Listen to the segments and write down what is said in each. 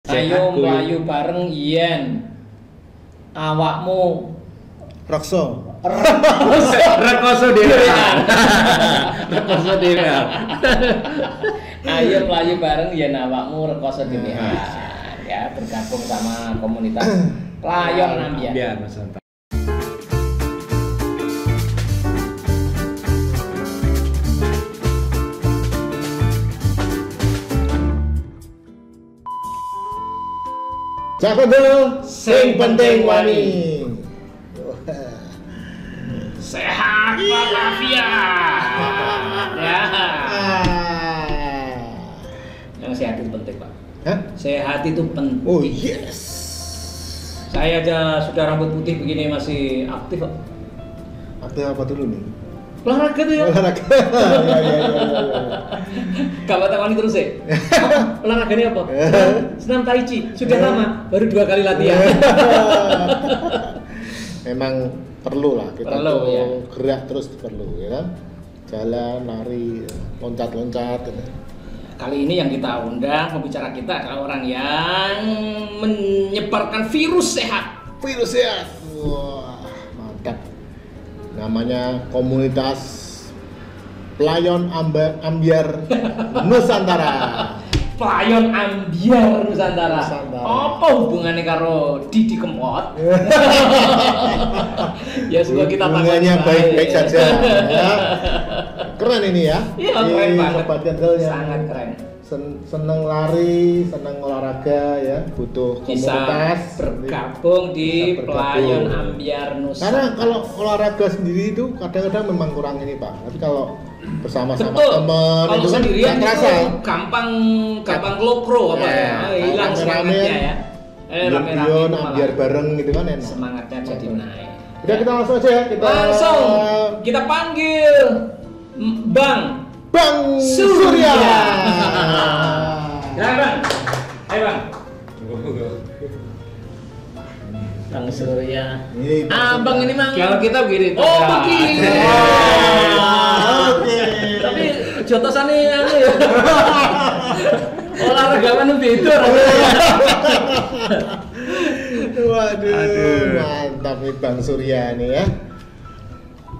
Ayo mlayu bareng yen awakmu Rekso. Rekoso dhewean. Rekoso dhewean. Ayo mlayu bareng yen awakmu rekoso dhewean. Ya, bergabung sama komunitas Playon Ambyar. Ambyar Nusantara. Cakondel sing penting wani. Sehat walafiat. Ya. Yang sehat itu penting, Pak. Hah? Sehat itu penting. Oh yes. Saya aja sudah rambut putih begini masih aktif, Pak. Aktif apa dulu nih? Olahraga tuh ya. Olahraga. Iya. Gak takoni terus ya. Olahraga ini apa? Senam tai chi. Sudah lama, baru 2 kali latihan. Memang perlu lah kita Perlu, tuh ya. gerak terus perlu ya kan. Jalan, lari, loncat-loncat gitu. Kali ini yang kita undang pembicara kita adalah orang yang menyebarkan virus sehat. Virus sehat. Wah, mantap. Namanya komunitas Playon Ambyar Nusantara. Playon Ambyar Nusantara. Apa hubungannya karo Didi Kempot? Ya semoga kita hubungannya baik-baik saja. Ya. Keren ini ya. Iya, keren banget. Sobat Kendel yang Sangat keren. seneng lari, seneng olahraga ya, butuh Bisa komunitas bergabung di bisa bergabung. Playon Ambyar Karena Nusantara. kalau olahraga sendiri itu kadang-kadang memang kurang ini Pak. Tapi kalau bersama-sama Betul. teman Kalau itu kan sendirian nggak terasa. itu gampang kelopro apa Ya, ya, hilang rame-rame, semangatnya ya. Rame-rame Bion, itu malah ambiar bareng gitu kan enak. semangatnya jadi naik. Udah kita langsung aja ya. Langsung kita panggil Bang Bang Surya. Surya. Silakan Bang. Ayo Bang. Bang Surya. Ini Bang ini Bang. Kalau kita begini. Oh, begini. Oke. Tapi jotosannya anu ya. Olahragawan beda. Waduh, mantap nih Bang Surya nih ya.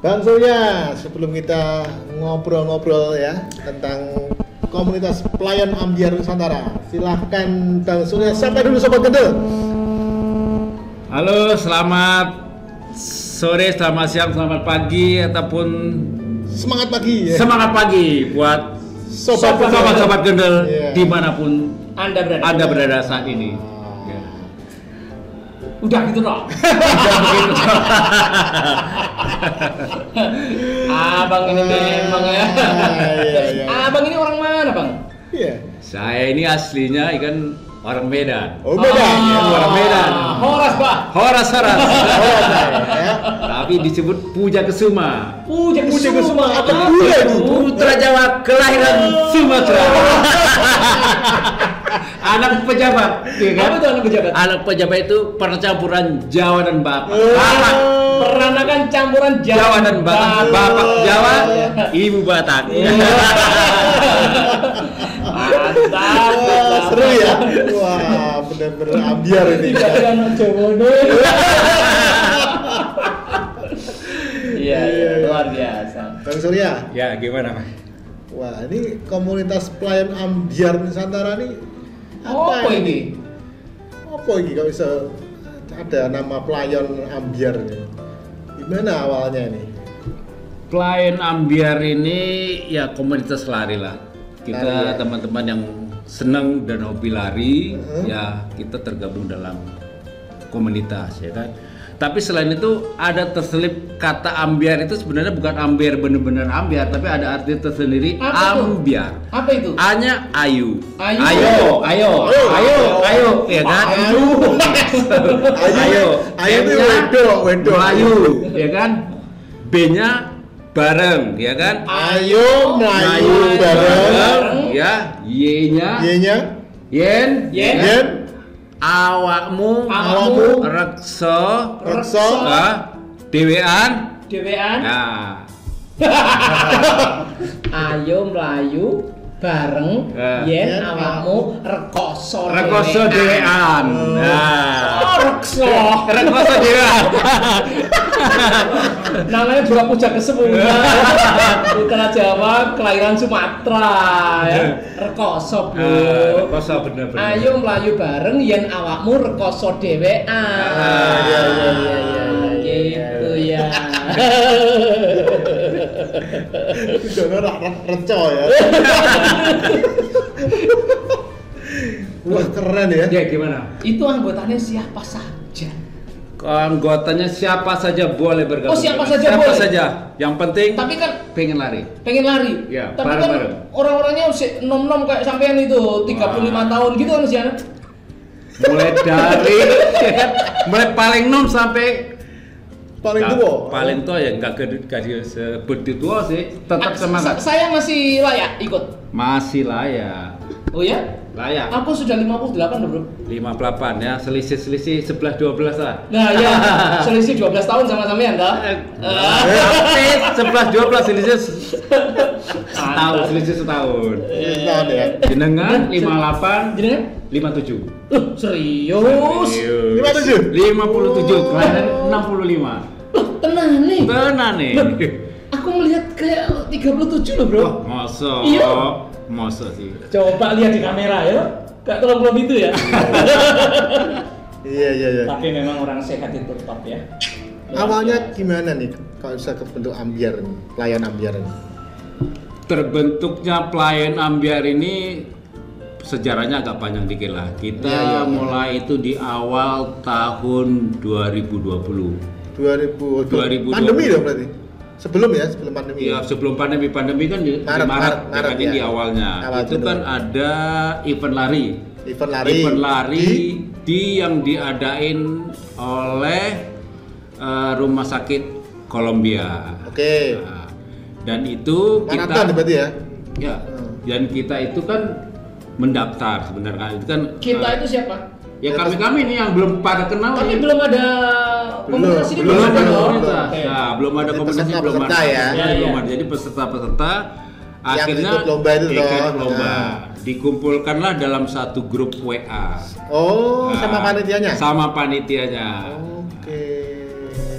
Bang Surya, sebelum kita ngobrol-ngobrol ya tentang komunitas Playon Ambyar Nusantara, silahkan Bang Surya sapa dulu Sobat Kendel. Halo, selamat sore, selamat siang, selamat pagi ataupun Semangat pagi ya. semangat pagi buat sobat-sobat Kendel Iya. dimanapun Anda berada saat ini. Ya. Udah gitu loh. Udah begitu. Abang ini memang ya. Iya. Abang ini orang mana Bang? Iya. Saya ini aslinya ikan orang Medan. Oh, Medan. Ya, orang Medan. Horas Pak. Horas. Ya. Tapi disebut Puja Kesuma. Puja Puja Kusuma. Kusuma. Apa Apa Puja itu? Putra Jawa kelahiran Sumatera. Anak pejabat, ya kan? Apa itu anak pejabat? Anak pejabat itu percampuran Jawa dan Batak. Peranakan campuran Jawa dan Batak. Bapak Jawa, Ibu Batak. Mantap. Wah, seru ya. Wah, benar-benar ambiar ini. Tidak ada anak Jawa nih. Iya, luar biasa. Bang Surya. Ya, gimana, Pak? Wah, ini komunitas Playon Ambyar Nusantara nih Apa ini? Apa ini kalau bisa ada nama Playon Ambyar nih? Gimana awalnya nih? Playon Ambyar ini ya komunitas lari lah. Kita Lari, ya. teman-teman yang senang dan hobi lari, ya kita tergabung dalam komunitas, ya kan. Tapi selain itu ada terselip kata ambyar itu sebenarnya bukan ambyar benar-benar ambyar, tapi ada arti tersendiri Apa itu? ambyar. Apa itu? A-nya ayu. Ayu. Ayo, ya kan? Ayu itu wedok. Melayu, ya kan? B-nya bareng, ya kan? Ayo melayu bareng. Ya, Y-nya Y-nya yen, yen, awakmu rekso, rekso, dewean. Dewean. Nah, Ayo melayu bareng yen Yen awakmu rekoso dhewean. Nah. Rekso dhewean. namanya juga puja kesepuhan Putra Jawa kelahiran Sumatera ya. Rekoso Bu. Rekoso bener-bener. Ayo mlayu bareng yen awakmu rekoso dhewean. Iya. Gitu ya. Dono reco ya. Wah, keren ya. Ya gimana? Itu anggotanya siapa saja? Anggotanya siapa saja boleh bergabung. Oh, siapa dengan saja siapa boleh? saja. Yang penting Tapi kan pengen lari. pengen lari. Ya, Tapi bareng-bareng. kan orang-orangnya usia nom-nom kayak sampean itu 35 tahun gitu kan usianya. Mulai dari mulai paling nom sampai Paling nggak- tua. Paling tua ya enggak sebut tua sih, tetap semangat. Saya masih layak ikut. Masih layak. Oh ya? Layak. Aku sudah 58 loh, Bro. 58 ya, selisih 11-12 lah. Nah, ya, selisih 12 tahun sama sampean toh? Tapi 11-12 selisih setahun, selisih setahun. Tahun ya. Jenengan 58, Jenengan? 57. Serius? 57. 57, kelahiran 65. Loh, tenang nih. Benar nih. Aku melihat kayak 37 loh, Bro. Oh, masa? Iya. Masa sih? Coba lihat di kamera ya. Gak terlalu belum itu ya. Iya. Tapi memang orang sehat itu top ya. Awalnya gimana nih kalau bisa kebentuk ambiar nih, pelayan ambiar ini? Terbentuknya pelayan ambiar ini sejarahnya agak panjang dikit lah. Kita Iya. mulai itu di awal tahun 2020. 2020. Pandemi dong berarti. Sebelum pandemi. Ya sebelum pandemi kan di Maret Maret, ya. Di awalnya Awal itu dulu. kan ada event lari. Event lari. Di yang diadain oleh Rumah Sakit Columbia. Oke. Nah, dan itu Maraton berarti ya. ya dan kita itu kan mendaftar sebenarnya itu kan Kita itu siapa? ya kami nih yang belum pada kenal Tapi nih. belum ada komunikasi ini belum ada loh. komunitas. Oke. Nah, belum ada Jadi komunitas belum peserta-peserta ada. ya. Belum Iya. ada. Jadi peserta-peserta akhirnya ikut lomba itu ikut toh. lomba. Nah. Dikumpulkanlah dalam satu grup WA. Oh, Nah, sama panitianya. Sama panitianya. Oke.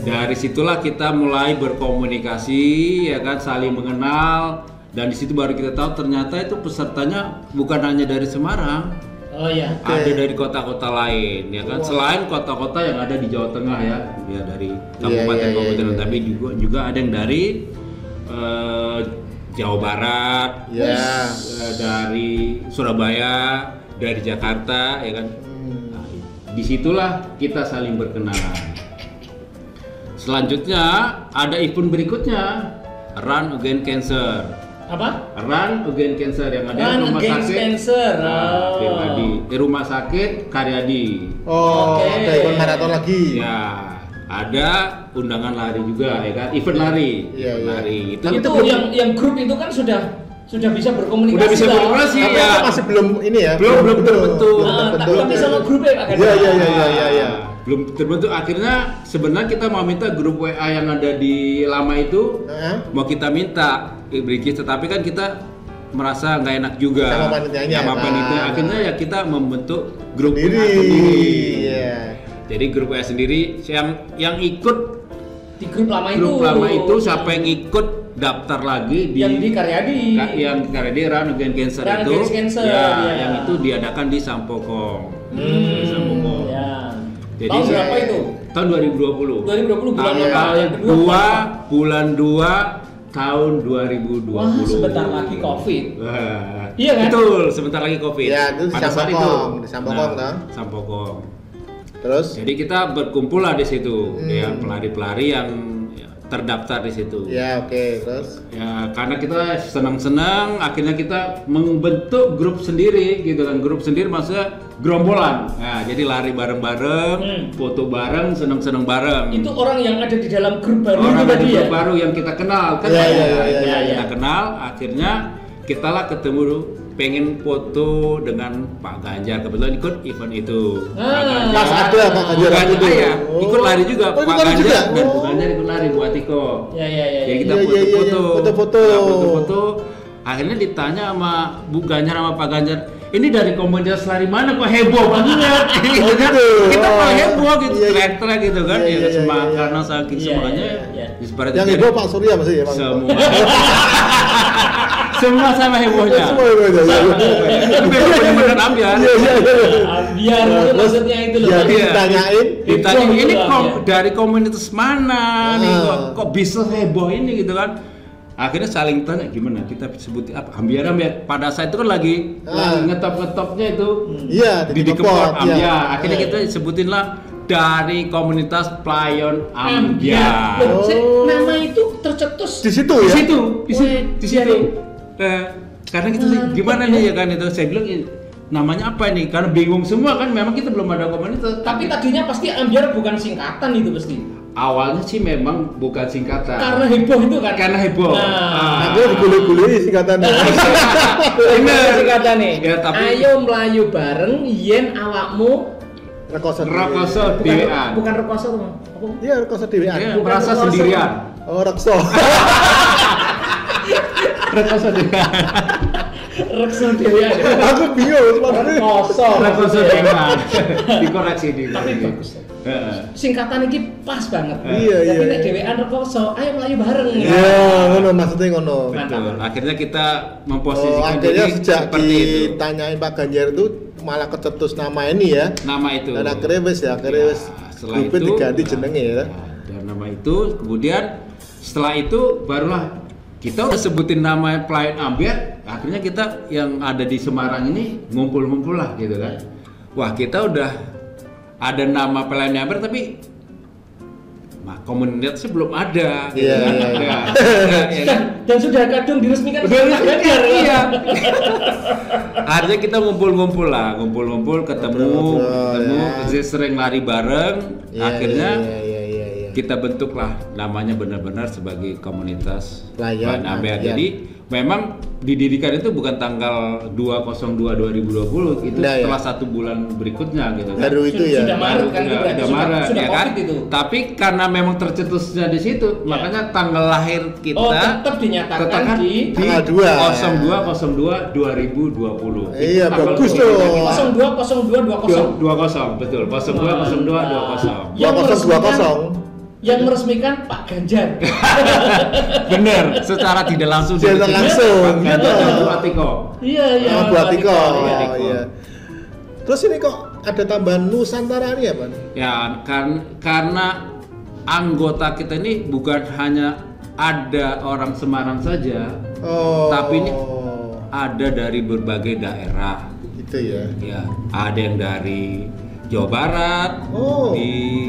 Dari situlah kita mulai berkomunikasi, ya kan, saling mengenal, dan di situ baru kita tahu ternyata itu pesertanya bukan hanya dari Semarang, Oh iya. ada dari kota-kota lain, ya kan. Wah. Selain kota-kota yang ada di Jawa Tengah ya dari kabupaten-kabupaten, iya. tapi juga ada yang dari Jawa Barat, Ya. dari Surabaya, dari Jakarta, ya kan. Nah, disitulah kita saling berkenalan. Selanjutnya ada event berikutnya, Run Against Cancer. Apa? Run Against Cancer yang ada di Run rumah Against sakit. Cancer. Nah, Oh. di rumah sakit Karyadi. Oh, Oke. ada event maraton lagi. Ya, ada undangan lari juga, ya kan? Event lari, Iya, event iya. lari. Itu yang grup itu kan sudah bisa berkomunikasi. Udah bisa toh? berkomunikasi. Tapi Iya. itu masih belum ini ya. Belum terbentuk. Nah, tapi sama grupnya Pak Ganda. Iya. Belum terbentuk. Akhirnya sebenarnya kita mau minta grup WA yang ada di lama itu Heeh. mau kita minta register, tapi kan kita merasa nggak enak juga Sama panitianya, sama kan? panitia. Akhirnya ya kita membentuk grup WA Sendiri. sendiri. Iya. Jadi grup WA sendiri yang ikut Di grup lama itu. grup lama itu siapa yang ikut daftar lagi di yang di Karyadi. yang Karyadi Run Against Cancer Run itu Against Cancer, ya, ya. yang itu diadakan di Sampokong. Di Sampokong. Ya. Jadi Tahun berapa saya- itu? Tahun 2020. 2020 bulan Tanggal apa? Yang kedua. 2 bulan 2 tahun 2020. Wah, sebentar lagi Covid. Wah, Iya kan? Betul, sebentar lagi Covid. Ya, itu di Pada saat Sampokong, di Sampokong, Nah, toh? Sampokong. Terus? Jadi kita berkumpul lah di situ, Hmm. ya pelari-pelari yang ya, terdaftar di situ. Ya, oke. Terus? Ya, karena kita senang-senang, akhirnya kita membentuk grup sendiri, gitu kan. Grup sendiri maksudnya gerombolan. Nah, jadi lari bareng-bareng, foto bareng, senang-senang bareng. Itu orang yang ada di dalam grup baru Orang itu tadi dari ya. grup baru yang kita kenal kan. Iya, banyak. iya, Nah, iya, itu iya, yang iya. kita kenal, akhirnya kita lah ketemu pengen foto dengan Pak Ganjar, kebetulan ikut event itu. Ah, pas ada Pak Ganjar Bukan itu. saya, Oh. ikut lari juga. Oh, ikut Pak lari Ganjar juga? dan Oh. Pak Ganjar ikut lari Bu Atiko. Ya. Jadi kita Iya, iya, iya, foto-foto. iya. Foto-foto. Nah, foto-foto. Akhirnya ditanya sama Bu Ganjar sama Pak Ganjar, ini dari komunitas lari mana kok heboh banget gitu kan. Kita malah heboh gitu, teriak-teriak gitu kan. Ya semangat karena saking semangatnya yang heboh Pak Surya masih ya Bang? Semua semua sama hebohnya. Semua hebohnya. Bener-bener ambiar. Ambiar itu maksudnya itu loh. Ditanyain ini dari komunitas mana nih kok bisa heboh ini gitu kan. Akhirnya saling tanya gimana kita sebutin apa ambiar. Pada saat itu kan lagi ngetop-ngetopnya itu di Kempot ambiar. Akhirnya kita sebutin lah dari komunitas Playon Ambiar. Nama itu tercetus di situ ya? Di situ. Karena kita gimana nih ya kan itu saya bilang namanya apa nih? Karena bingung semua kan memang kita belum ada komunitas. Tapi tadinya pasti Ambiar bukan singkatan itu pasti. Awalnya sih memang bukan singkatan. Karena heboh itu kan. Karena heboh. Nanti digulung-gulungi singkatannya. Ini singkatan nih. Ya, tapi ayo melayu bareng yen awakmu rekoso dewean. Bukan rekoso tuh, apa? Iya, rekoso dewean. Iya, merasa sendirian. Oh, rekso. Rekoso dewean. Rekso dewean. Aku bingung maksudnya. Rekoso dewean. Dikoreksi di. Tapi bagus. Singkatan ini pas banget. Iya. Jadi nek dewean rekoso, ayo melayu bareng. Iya, ngono maksudnya ngono. Betul. Akhirnya kita memposisikan akhirnya sejak seperti itu. Ditanyain Pak Ganjar itu malah kecetus nama ini ya. Nama itu. Dan akhirnya wis setelah itu diganti jenenge ya. Dan nama itu kemudian setelah itu barulah kita udah sebutin nama Playon Ambiar, akhirnya kita yang ada di Semarang ini ngumpul-ngumpul lah gitu kan. Wah, kita udah ada nama Playon Ambiar tapi komunitasnya belum ada gitu kan. Dan sudah kadung diresmikan iya. Akhirnya kita ngumpul-ngumpul ketemu sering lari bareng. Akhirnya kita bentuklah namanya benar-benar sebagai komunitas Playon Ambiar. Jadi memang didirikan itu bukan tanggal 2/02/2020, itu setelah 1 bulan berikutnya gitu kan. Baru itu ya. Sudah Maret kan sudah ya kan. Tapi karena memang tercetusnya di situ, makanya tanggal lahir kita tetap dinyatakan di tanggal 02/02/2020. Iya, bagus tuh. 02/02/20. Betul. 02/02/20. 2020. Yang meresmikan Pak Ganjar. Bener, secara tidak langsung. Tidak langsung. Gitu. Buatiko. Iya. Buatiko. Iya. Terus ini kok ada tambahan Nusantara nih ya, Pak? Ya, karena anggota kita ini bukan hanya ada orang Semarang saja, tapi ini ada dari berbagai daerah. Itu ya. Ya, ada yang dari Jawa Barat, di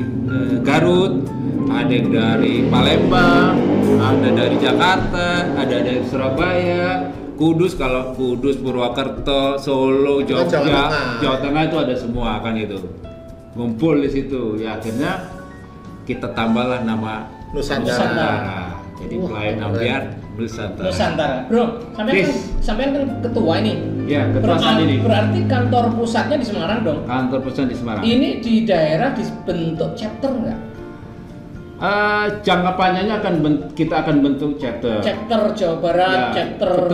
Garut, ada yang dari Palembang, ada dari Jakarta, ada dari Surabaya, Kudus, kalau Kudus, Purwakarta, Solo, Jogja, Jawa Tengah itu ada semua kan itu. Ngumpul di situ. Ya akhirnya kita tambahlah nama Nusantara. Jadi Playon Ambiar Nusantara. Bro, sampean kan ketua ini. Ya, ketua saat ini. Berarti kantor pusatnya di Semarang dong? Kantor pusat di Semarang. Ini di daerah dibentuk chapter nggak? Jangka panjangnya kita akan bentuk chapter Jawa Barat, chapter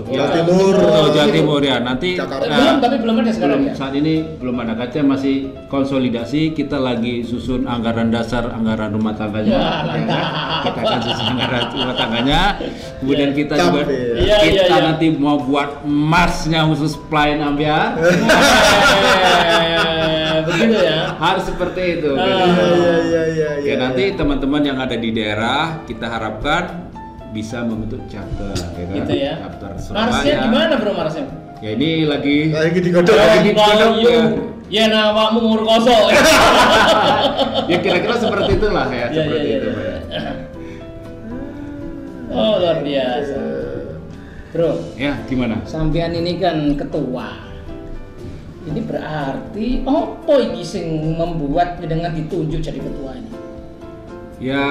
Jawa Timur, Jawa Timur ya. Nanti belum ada sekarang ya. Saat ini belum ada, kaca masih konsolidasi. Kita lagi susun anggaran dasar, anggaran rumah tangganya. Kita akan susun anggaran rumah tangganya. Kemudian kita juga nanti mau buat marsnya khusus Playon Ambiar. Begitu ya. Harus seperti itu. Ya nanti teman-teman yang ada di daerah kita harapkan bisa membentuk chapter, ya kan? Gitu ya. Chapter Surabaya. Marsnya gimana bro Marsnya? Ya ini lagi digodok. Ya nawakmu ngurkoso. Ya kira-kira seperti itulah ya, seperti itu. Oh luar biasa. Bro. Ya gimana? Sampean ini kan ketua. Ini berarti apa iki sing membuat dengan ditunjuk jadi ketua ini? Ya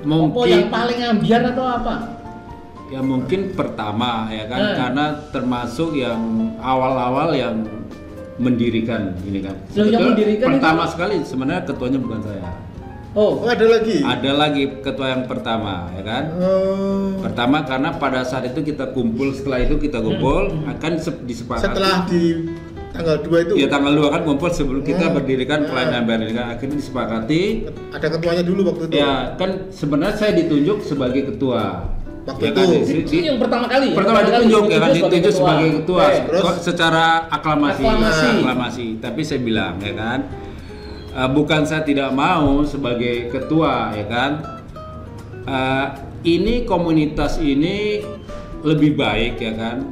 mungkin apa yang paling ambiar atau apa? Ya mungkin pertama ya kan, karena termasuk yang awal-awal yang mendirikan ini kan. Yang mendirikan pertama itu? Sekali sebenarnya ketuanya bukan saya. Oh, ada lagi. Ada lagi ketua yang pertama, ya kan? Oh. Pertama karena pada saat itu kita kumpul, setelah itu kita kumpul akan disepakati. Setelah di tanggal 2 itu. Ya tanggal 2 kan kumpul sebelum kita berdirikan pelayanan ambiar ini kan akhirnya disepakati. Ada ketuanya dulu waktu itu. Ya kan sebenarnya saya ditunjuk sebagai ketua. Waktu Ya itu. kan, Itu yang pertama kali. pertama ditunjuk ya kan ditunjuk sebagai ketua. Terus? Kok secara aklamasi. Aklamasi. Tapi saya bilang ya kan bukan saya tidak mau sebagai ketua ya kan. Ini komunitas ini lebih baik ya kan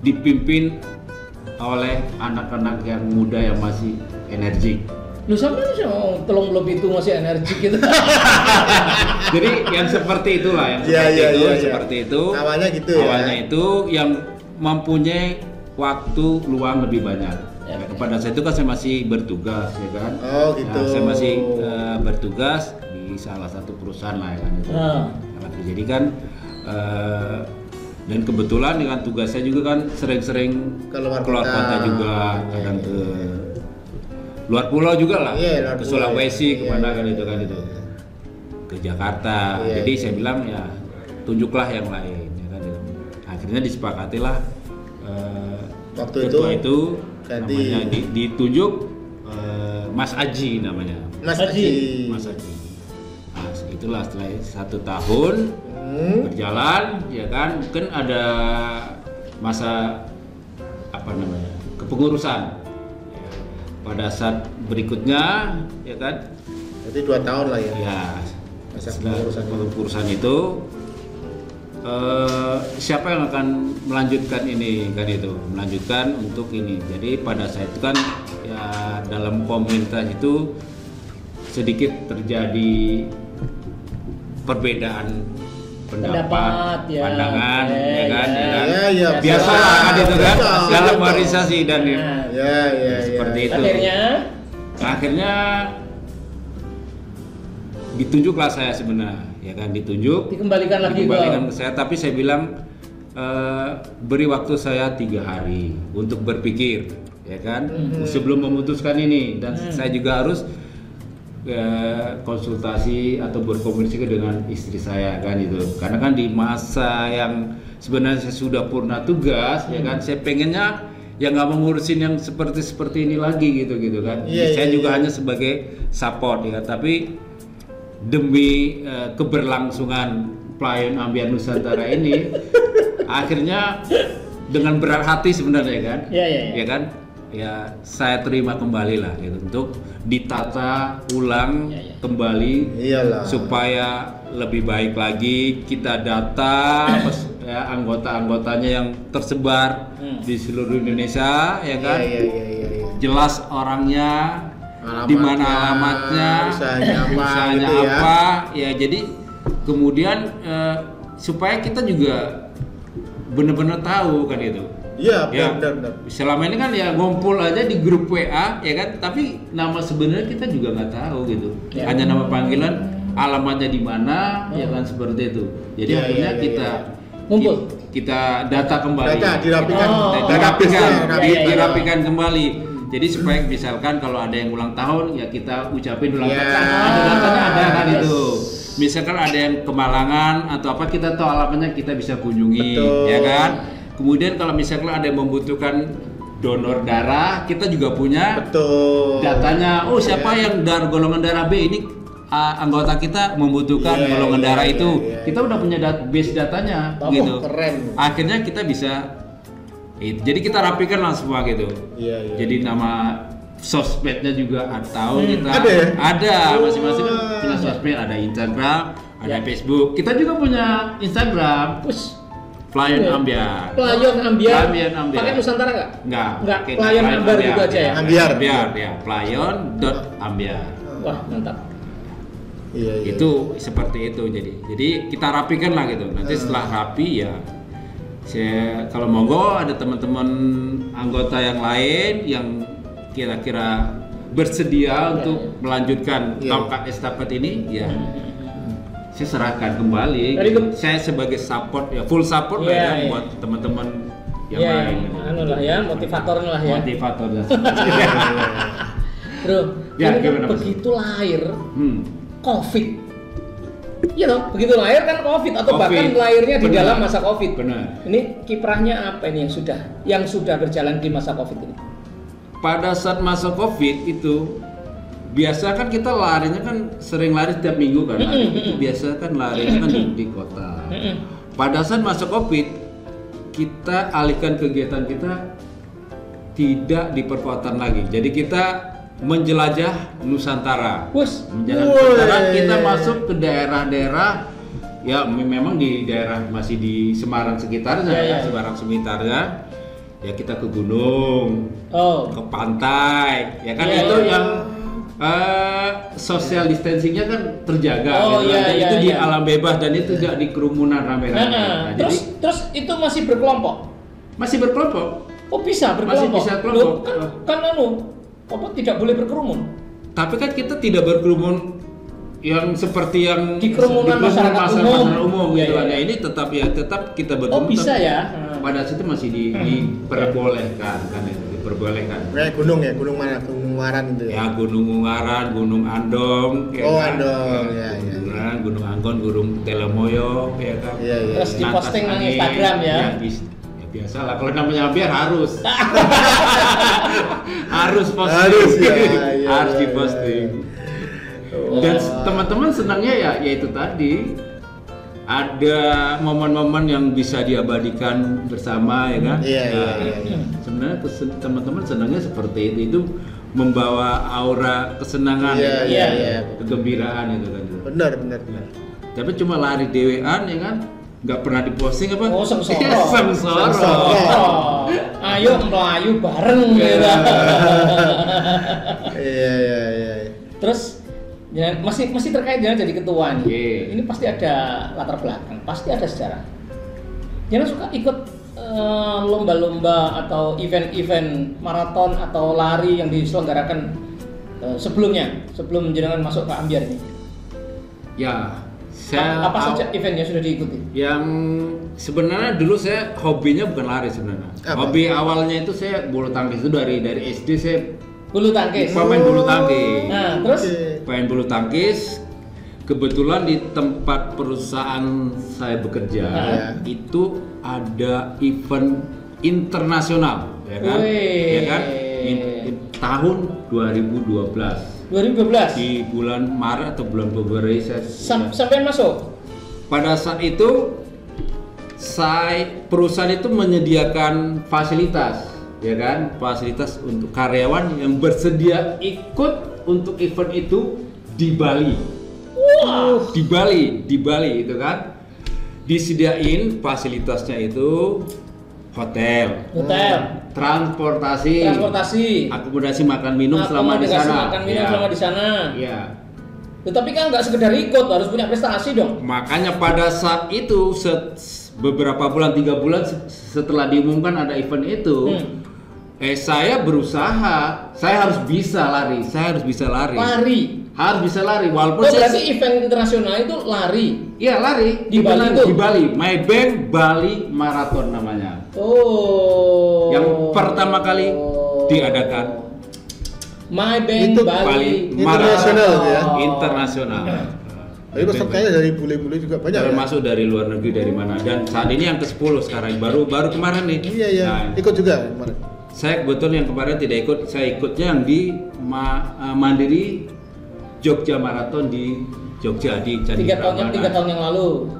dipimpin oleh anak-anak yang muda yang masih energik. Lu sampe tolong belum itu masih energi gitu. Jadi yang seperti itulah yang seperti itu. Awalnya gitu ya. Awalnya itu yang mempunyai waktu luang lebih banyak. Ya. Pada saat itu kan saya masih bertugas ya kan. Oh gitu. Nah, saya masih bertugas di salah satu perusahaan lah ya kan itu. Jadi kan dan kebetulan dengan tugas saya juga kan sering-sering Keluar keluar kota. kota juga, kadang ke luar pulau juga lah, Iya, luar ke pulau, Sulawesi iya. kemana Iya, kan iya, itu kan itu, iya. ke Jakarta. Iya, Jadi iya. saya bilang ya tunjuklah yang lain ya kan. Akhirnya disepakatilah Waktu ketua itu ganti. namanya ditunjuk Mas Aji namanya. Mas Haji. Haji. Mas Aji. Nah, itulah setelah 1 tahun berjalan ya kan ada masa apa namanya kepengurusan ya. Pada saat berikutnya ya kan Jadi 2 tahun lah ya. ya Masa setelah kepengurusan. kepengurusan itu siapa yang akan melanjutkan ini kan itu melanjutkan untuk ini. Jadi pada saat itu kan ya dalam komunitas itu sedikit terjadi perbedaan pendapat, ya. pandangan, ya kan, Ya, ya kan. ya, Biasa biasa. kan itu kan Biasa. dalam organisasi dan Nah, Ya, seperti itu. akhirnya Ditunjuklah saya sebenarnya, ya kan ditunjuk. dikembalikan lagi Dikembalikan ke saya, tapi saya bilang beri waktu saya 3 hari untuk berpikir, ya kan, sebelum memutuskan ini. Dan saya juga harus konsultasi atau berkomunikasi dengan istri saya kan itu. Karena kan di masa yang sebenarnya saya sudah purna tugas, ya kan, saya pengennya ya nggak mau ngurusin yang seperti ini lagi gitu kan. Saya juga hanya sebagai support ya, tapi demi keberlangsungan pelayanan ambiar Nusantara ini akhirnya dengan berat hati sebenarnya kan, ya kan, ya saya terima kembali lah gitu, untuk ditata ulang kembali. Iyalah. Supaya lebih baik lagi kita data ya, anggota-anggotanya yang tersebar di seluruh Indonesia ya kan, Iya. jelas orangnya, di mana alamatnya, usahanya gitu apa, ya jadi kemudian supaya kita juga benar-benar tahu kan itu. Iya, Ya, benar. selama ini kan ya ngumpul aja di grup WA ya kan, tapi nama sebenarnya kita juga nggak tahu gitu. Ya. Hanya nama panggilan, alamatnya di mana, ya kan, seperti itu. Jadi Ya, akhirnya ya, kita Ngumpul. kita data kembali. Data dirapikan, dirapikan, Ya. dirapikan kembali. Jadi supaya misalkan kalau ada yang ulang tahun ya kita ucapin ulang Ya. tahun. Ada datanya ada kan Yes. itu. Misalkan ada yang kemalangan atau apa, kita tahu alamatnya, kita bisa kunjungi. Betul. Ya kan. Kemudian kalau misalkan ada yang membutuhkan donor darah, kita juga punya Betul. datanya. Oh, siapa yang golongan darah B ini, anggota kita membutuhkan Iya, golongan iya, darah iya, itu. iya. Kita udah punya base datanya Oh, gitu. keren. Akhirnya kita bisa jadi kita rapikan lah semua gitu. Iya. Jadi nama sosmednya juga tahu kita. Ada ya? Ada, masing-masing kan Wah. punya sosmed, ada Instagram, ada Ya. Facebook. Kita juga punya Instagram. Push. Pelayan Ambiar. Pelayan Ambiar. Pelayan Ambiar. Pakai Nusantara nggak? Enggak. Nggak. Pelayan Ambiar gitu aja ya? Ambiar. Ambiar ya. Pelayan.ambiar. Wah, mantap. Iya. Itu seperti itu, jadi kita rapikan lah gitu. Nanti setelah rapi ya kalau monggo ada teman-teman anggota yang lain yang kira-kira bersedia untuk melanjutkan tongkat estafet ini ya saya serahkan kembali. Saya sebagai support ya, full support lah ya buat teman-teman yang lain. Anu lah ya, motivatornya lah ya. Motivator dan Bro. Ya, Ini kan gimana, Mas? begitu lahir Hmm. COVID. Iya loh, begitu lahir kan COVID atau COVID. bahkan lahirnya di Benar. dalam masa COVID. Benar. Ini kiprahnya apa ini yang sudah berjalan di masa COVID ini? Pada saat masa COVID itu biasa kan kita larinya kan sering lari setiap minggu kan. Itu biasa kan larinya kan di kota. Pada saat masa COVID kita alihkan kegiatan kita tidak di perkotaan lagi. Jadi kita menjelajah Nusantara. Wus, Menjalan Nusantara kita masuk ke daerah-daerah ya memang di daerah masih di Semarang sekitarnya, Ya, ya. Semarang sekitarnya. Ya kita ke gunung, oh, ke pantai, ya kan Iya, itu iya. yang social distancingnya kan terjaga. Oh, gitu iya, kan. iya, Itu di iya. alam bebas dan itu tidak di kerumunan rame-rame. Nah, terus itu masih berkelompok? masih berkelompok. Oh bisa berkelompok? Masih bisa kelompok. Loh, kan apa tidak boleh berkerumun? Tapi kan kita tidak berkerumun yang seperti yang Di kerumunan masyarakat umum. gitu Iya, kan. iya. Ya, ini tetap kita Oh berkerumun. bisa tapi ya? Pada situ masih diperbolehkan kan itu, diperbolehkan. Kayak gunung ya, gunung mana? Gunung Ungaran itu ya. Ya Gunung Ungaran, Gunung Andong, ya Oh, kan? Andong, ya, ya. Gunung Anggon, Gunung Telemoyo, ya kan. Iya, iya. Terus di Natas posting nang angin, Instagram ya? Ya biasa lah, kalau namanya ambiar harus. Harus posting. Harus, ya, iya, Harus iya, diposting. iya. Dan teman-teman senangnya ya itu tadi ada momen-momen yang bisa diabadikan bersama ya kan. Iya, iya, Nah, iya. Sebenarnya teman-teman senangnya seperti itu membawa aura kesenangan, Iya, ya, iya, iya. kegembiraan itu kan. Benar, benar, benar. Tapi cuma lari dewean ya kan, nggak pernah diposting apa? Oh, sengsara. Iya, sengsara. Sengsara. Oh, ayo melayu bareng Iya. gitu. Iya, iya, iya. Terus ya, masih terkait dengan jadi ketua nih. Iya. Ini pasti ada latar belakang, pasti ada sejarah. Jangan suka ikut lomba-lomba atau event-event maraton atau lari yang diselenggarakan sebelum jenengan masuk ke Ambiar ini. Ya, saya Apa saja event yang sudah diikuti? yang sebenarnya dulu saya hobinya bukan lari sebenarnya. Apa? Hobi awalnya itu saya bulu tangkis itu dari SD saya Bulu tangkis. pemain bulu tangkis. Nah, terus Oke. Pemain bulu tangkis. Kebetulan di tempat perusahaan saya bekerja Ya. itu ada event internasional, ya kan? Wih. Ya kan? Tahun 2012 2012 di bulan Maret atau bulan Februari saya sampai masuk. pada saat itu perusahaan itu menyediakan fasilitas, ya kan, fasilitas untuk karyawan yang bersedia ikut untuk event itu di Bali. Di Bali itu kan disediain fasilitasnya itu hotel, transportasi, akomodasi makan minum selama di Akomodasi sana. makan minum Ya. selama di sana. Ya. Tetapi kan nggak sekedar ikut, harus punya prestasi dong. Makanya pada saat itu beberapa bulan 3 bulan setelah diumumkan ada event itu, saya berusaha, saya harus bisa lari, harus bisa lari walaupun Oh, berarti event internasional itu lari. iya lari Di Bali benar, tuh? di Bali, Maybank Bali Marathon namanya. Oh. Yang pertama kali diadakan Maybank Itu Bali. internasional gitu ya? Internasional. Tapi pesertanya dari bule-bule juga banyak ya? Termasuk dari luar negeri dari mana, dan saat ini yang ke-10 sekarang baru kemarin nih. Iya, iya. Nah, Ikut juga kemarin. saya kebetulan yang kemarin tidak ikut, saya ikutnya yang di Mandiri Jogja Marathon di Jogja di Candi 3 tahun yang lalu.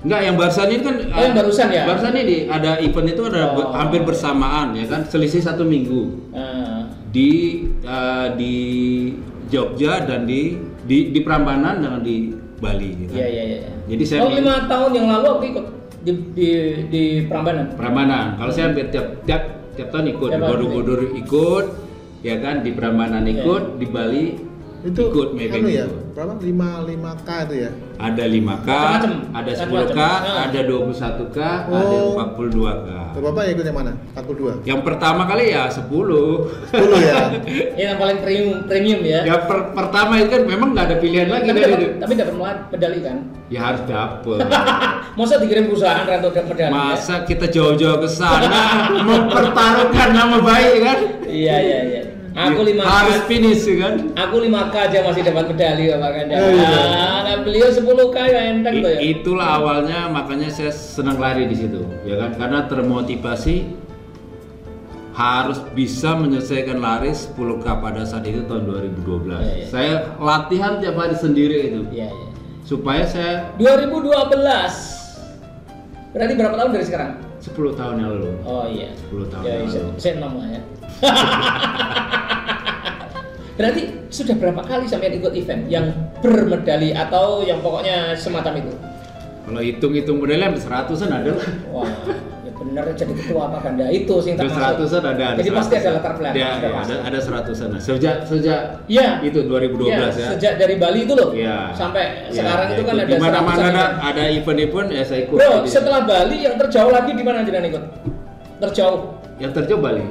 Enggak, yang barusan ini kan Oh, yang barusan ya? Barusan ini ada event itu ada Oh. hampir bersamaan ya kan, selisih 1 minggu Nah, di Jogja dan di Prambanan dan di Bali gitu. iya. Jadi saya 5 tahun yang lalu aku ikut di Prambanan. Prambanan. Kalau saya hampir tiap tahun ikut, Tiap di tahun Borobudur ikut, ya kan, di Prambanan ikut, Iya. di Bali Itu ikut Maybank anu ya, ikut. berapa? 5K itu ya? Ada 5K, Macam-macam. ada Macam-macam. 10K, Nah. ada 21K, ada Oh. 42K. Bapak ikut yang mana? 42? Yang pertama kali ya 10. 10 ya? Yang paling premium ya. Yang pertama itu kan memang nggak ada pilihan lagi Tapi dapat medali kan? Ya harus dapet. Masa dikirim perusahaan rantau dan medali? Masa kita jauh-jauh ke sana mempertaruhkan nama baik kan? Iya. Aku 5K. harus finish ya kan. Aku 5K aja masih dapat medali Pak Kanda. Oh, iya. Nah, beliau 10K ya enteng tuh ya. Itulah awalnya, makanya saya senang lari di situ ya kan, karena termotivasi harus bisa menyelesaikan lari 10K pada saat itu tahun 2012. Iya. Saya latihan tiap hari sendiri itu Iya, iya. supaya saya 2012. Berarti berapa tahun dari sekarang? 10 tahun yang lalu. Oh iya. 10 tahun Ya, yang lalu. saya 6 lah ya. Berarti sudah berapa kali sampai ikut event yang bermedali atau yang pokoknya semacam itu? Kalau hitung-hitung modelnya hampir 100-an ada lah. Wah, ya bener jadi ketua Pak Kanda itu sih tak Hampir 100-an ada. Jadi pasti ada 100-an. latar belakang. Ya, sudah ya, pasti. ada 100-an. Sejak Iya. itu 2012 ya. Sejak dari Bali itu loh. Iya. Sampai Ya, sekarang ya, itu kan ada di mana-mana 100-an ada event-event ya saya ikut. Bro, Jadi, setelah Bali yang terjauh lagi di mana jenengan ikut? Terjauh. yang terjauh Bali.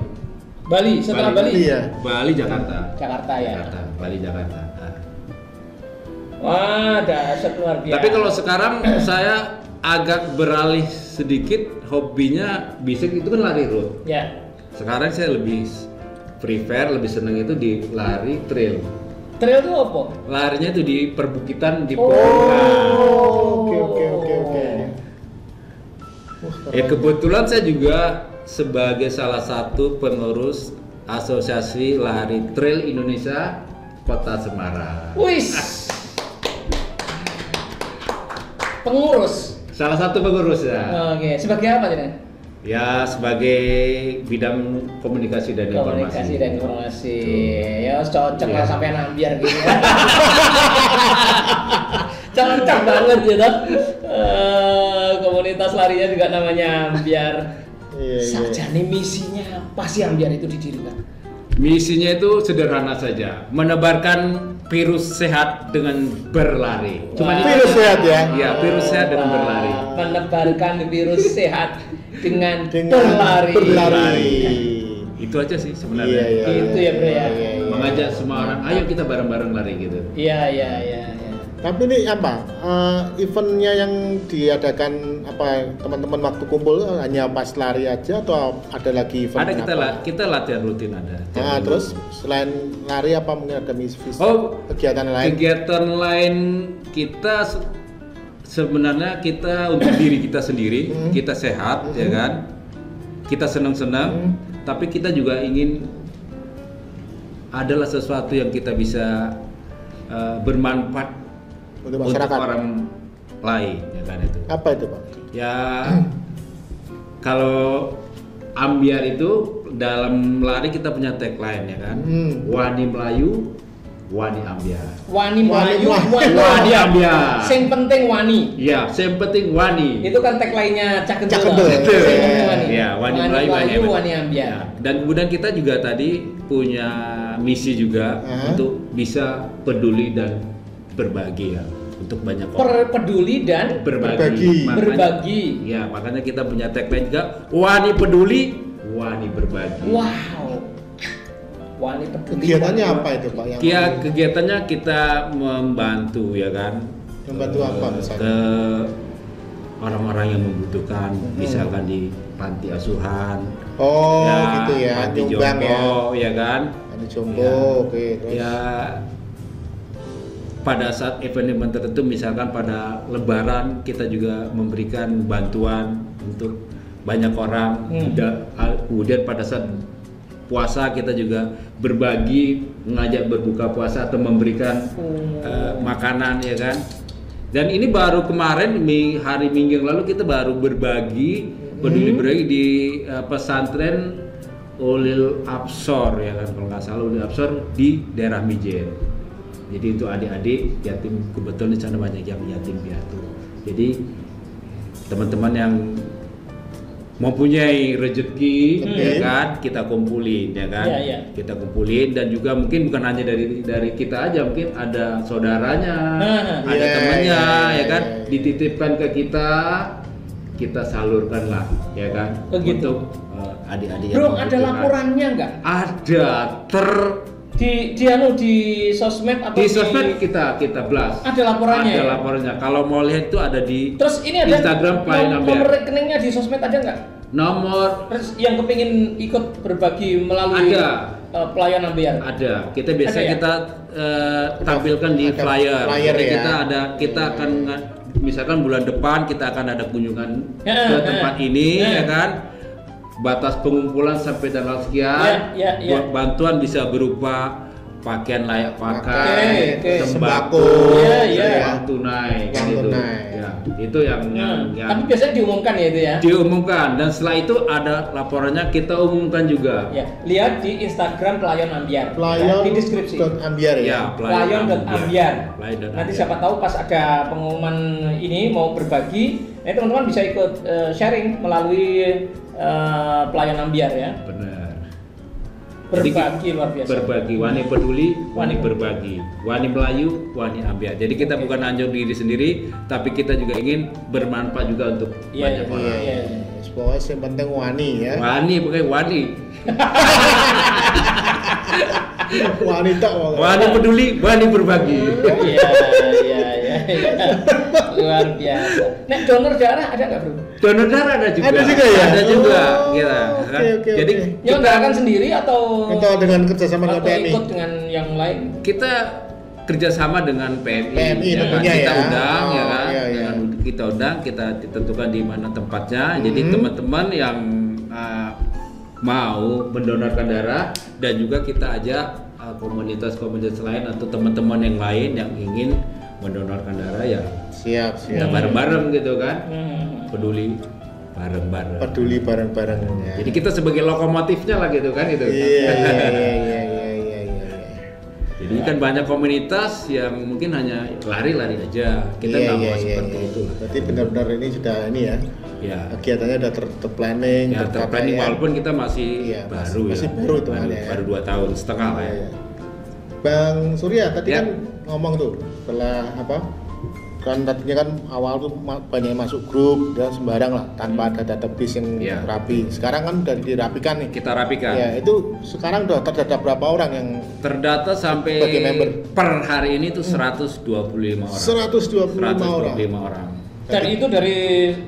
Bali, setelah Bali. Bali. Iya. Bali Jakarta. Jakarta ya. Jakarta, Bali Jakarta. Nah. Wah, dahsyat luar biasa. Tapi kalau sekarang saya agak beralih sedikit, hobinya bisik itu kan lari road. ya, Sekarang saya lebih prefer, lebih senang itu di lari trail. trail itu apa? Larinya itu di perbukitan di Oh. pegunungan. Oke. Ya kebetulan saya juga sebagai salah satu pengurus Asosiasi Lari Trail Indonesia Kota Semarang. Wis. Pengurus. Salah satu pengurus ya. Oke, sebagai apa jenengan? Ya sebagai bidang komunikasi dan informasi. Komunikasi dan informasi. Ya cocok lah Iya. sampai nambiar gitu. Cocok banget gitu. Komunitas larinya juga namanya Ambiar. Iya. Sajane misinya apa sih Ambiar itu didirikan? Misinya itu sederhana saja, menebarkan virus sehat dengan berlari. Cuma itu. Virus sehat ya. Iya, virus sehat dengan berlari. Menebarkan virus sehat dengan Dengan berlari. Itu aja sih sebenarnya. Iya. Itu ya, Bro, ya. Iya. Mengajak semua orang, ayo kita bareng-bareng lari gitu. Iya. Tapi ini apa? Eventnya yang diadakan apa teman-teman waktu kumpul hanya pas lari aja atau ada lagi event? Ada apa? kita latihan rutin ada. Nah, terus selain lari apa mungkin ada misi Oh, kegiatan lain? kegiatan lain kita sebenarnya kita untuk diri kita sendiri, kita sehat ya kan, kita senang-senang, tapi kita juga ingin adalah sesuatu yang kita bisa bermanfaat Untuk untuk masyarakat. orang lain ya kan itu. Apa itu, Pak? Ya kalau Ambiar itu dalam lari kita punya tagline ya kan, Wani Melayu, Wani Ambiar. Wani Melayu, Wani Ambiar. Sing penting wani. Ya, yang penting Wani. Itu kan tagline-nya Cak Cak Kendul. Kendul. Sing penting wani. Ya, Wani Melayu, Wani Ya, Ambiar. dan kemudian kita juga tadi punya misi juga untuk bisa peduli dan berbagi ya untuk banyak orang. Peduli dan Berbagi. Berbagi. Ya, makanya kita punya tagline juga, Wani peduli, Wani berbagi. wow. Wani peduli. Kegiatannya Wani apa itu, Pak? Yang Ya, kegiatannya kita membantu ya kan. Membantu apa misalnya? Ke orang-orang yang membutuhkan, misalkan di panti asuhan. Oh, gitu ya. Panti Nyumbang ya. jompo, ya kan. Panti jompo, Ya. oke. Terus Ya pada saat event-event tertentu, misalkan pada Lebaran kita juga memberikan bantuan untuk banyak orang. Kemudian pada saat puasa kita juga berbagi, mengajak berbuka puasa atau memberikan makanan ya kan. Dan ini baru kemarin hari Minggu yang lalu kita baru berbagi berbagi di pesantren Ulil Absor ya kan, kalau nggak salah Ulil Absor di daerah Mijen. Jadi untuk adik-adik yatim, kebetulan di sana banyak yang yatim piatu. Jadi teman-teman yang mempunyai rezeki ya kan, kita kumpulin ya kan. Iya. Kita kumpulin, dan juga mungkin bukan hanya dari kita aja, mungkin ada saudaranya, ada Iya, temannya iya, ya kan, iya. dititipkan ke kita salurkan lah ya kan. Begitu. Untuk adik-adik yang Bro, ada membutuhkan. laporannya nggak? Ada Di sosmed atau di sosmed kita blast. Ada laporannya. Ada ya? laporannya. Kalau mau lihat itu ada di Terus ini ada Instagram Plain nomor Ambiar. rekeningnya di sosmed ada nggak? Nomor Terus yang kepingin ikut berbagi melalui ada pelayan ambiar? Ada. Kita biasa Ada ya? kita tampilkan di Ada flyer. flyer Jadi ya. kita akan misalkan bulan depan kita akan ada kunjungan ke tempat ini Ya. ya kan. Batas pengumpulan sampai tanggal sekian. Ya. Bantuan bisa berupa pakaian layak pakai, Oke. sembako, Iya. uang tunai, kan Uang itu. tunai. Ya, itu yang Tapi biasanya diumumkan ya itu ya. diumumkan dan setelah itu ada laporannya kita umumkan juga. Ya, lihat di Instagram Pelayan Ambiar. Pelayan di deskripsi. Ambiar ya. Ya, Pelayan.ambiar. Pelayan.ambiar. Nanti siapa tahu pas ada pengumuman ini mau berbagi, teman-teman bisa ikut sharing melalui Pelayan Ambiar ya. Benar. Berbagi luar biasa. Berbagi, wani peduli, Wani wani berbagi, wani Melayu, wani ambiar. Jadi kita bukan anjur diri sendiri, tapi kita juga ingin bermanfaat juga untuk Iya, banyak iya, orang. iya. Pokoknya yang penting wani ya. Wani, bukan wani. Wanita pokoknya. Wani peduli, wani berbagi. Iya. Luar biasa. Nek donor darah ada nggak bro? Donor darah ada juga. Ada juga ya? Ada juga. Oh, Kita, kan? oke. Jadi Yang gerakan sendiri atau dengan kerjasama dengan atau PMI. ikut dengan yang lain? kita kerjasama dengan PMI, PMI ya kan? tentunya Kita ya. undang ya Oh, kan, iya. dengan kita undang, kita ditentukan di mana tempatnya. Jadi teman-teman yang mau mendonorkan darah dan juga kita ajak komunitas-komunitas lain atau teman-teman yang lain yang ingin mendonorkan darah ya Siap. kita bareng-bareng gitu kan, Hmm. peduli bareng-bareng. Peduli bareng-bareng ya. Jadi kita sebagai lokomotifnya lah gitu kan itu. Iya. Jadi kan banyak komunitas yang mungkin hanya lari-lari aja. Kita nggak mau seperti itu. Berarti benar-benar ini sudah ini ya. Ya, Kegiatannya sudah terplanning, ya terplanning walaupun kita masih Iya, baru masih ya. baru teman ya. Baru 2 tahun setengah lah ya. Iya. Bang Surya tadi Ya. kan ngomong tuh setelah apa? Kan tadinya kan awal tuh banyak yang masuk grup dan sembarang lah tanpa ada database yang Ya. rapi. Sekarang kan udah dirapikan nih. Kita rapikan. Ya, itu sekarang udah terdata berapa orang yang Terdata sampai Sebagai member. per hari ini tuh 125 orang. 125 orang. 125 orang. Dan itu dari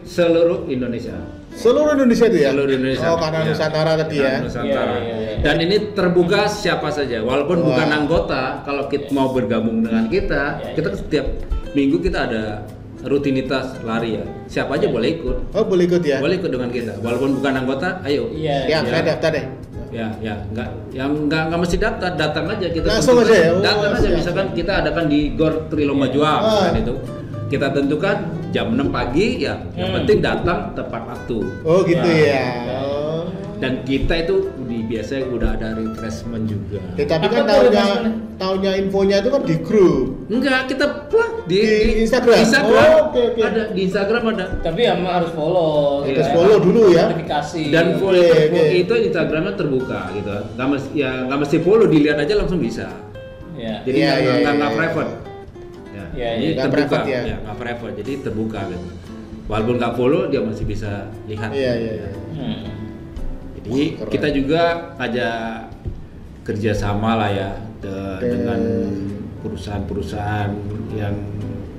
Seluruh Indonesia. Seluruh Indonesia itu ya? Seluruh Indonesia. Oh, karena Ya. Nusantara tadi ya. Karena Nusantara. Iya. Dan ini terbuka siapa saja, walaupun Wah. bukan anggota. Kalau kita mau bergabung dengan kita, Iya, kita setiap minggu kita ada rutinitas lari ya. Siapa aja boleh ikut. Oh, boleh ikut ya? Boleh ikut dengan kita, walaupun bukan anggota. Ayo. Iya. Ya, Ya. saya daftar deh. Ya, nggak mesti daftar, datang aja kita. Langsung tentukan. aja ya? Oh, Datang aja, siap, misalkan siap. kita adakan di Gor Triloma Juang, Ah. kan itu. Kita tentukan jam 6 pagi ya. Yang penting datang tepat waktu. Oh, gitu Ya. ya. Oh. Dan kita itu biasanya udah ada refreshment juga. Ya, tapi kan Apa tuh tahunnya infonya itu kan di grup. Enggak, kita Di Instagram? Instagram. Oh, oke. Ada di Instagram ada. Tapi ya harus follow. Iya. Harus follow dulu ya. Notifikasi. Dan follow Oke. itu Instagramnya terbuka gitu. Nggak mesti follow, dilihat aja langsung bisa. Ya. Jadi Iya, iya, nggak iya. private. Ya, Iya, jadi iya. Nggak terbuka. private ya. Ya, nggak private. Jadi terbuka gitu. Walaupun nggak follow, dia masih bisa lihat. Iya. Hmm. Jadi Keren. kita juga ajak kerjasama lah ya dengan perusahaan-perusahaan yang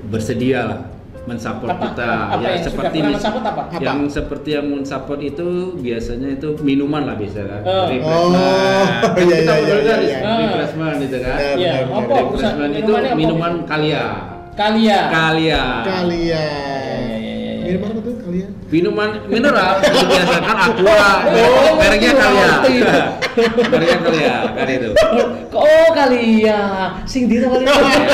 bersedia lah mensupport Apa- kita. apa yang sudah pernah mensupport apa? Yang seperti yang mensupport itu biasanya itu minuman lah biasa kan. Oh. Refreshment. Oh, Kan iya, kita iya, modal iya, kan iya. refreshment gitu kan. Benar, Iya, benar, apa? benar. Refreshment itu Minumannya apa? minuman kalia. Kalia. Kalia. Kalian. Iya. Minuman apa tuh kalian? Minuman mineral itu biasa kan aqua. Mereknya kalia. Mereknya kalia kan itu. Oh Kalia. Sing dito Kalia.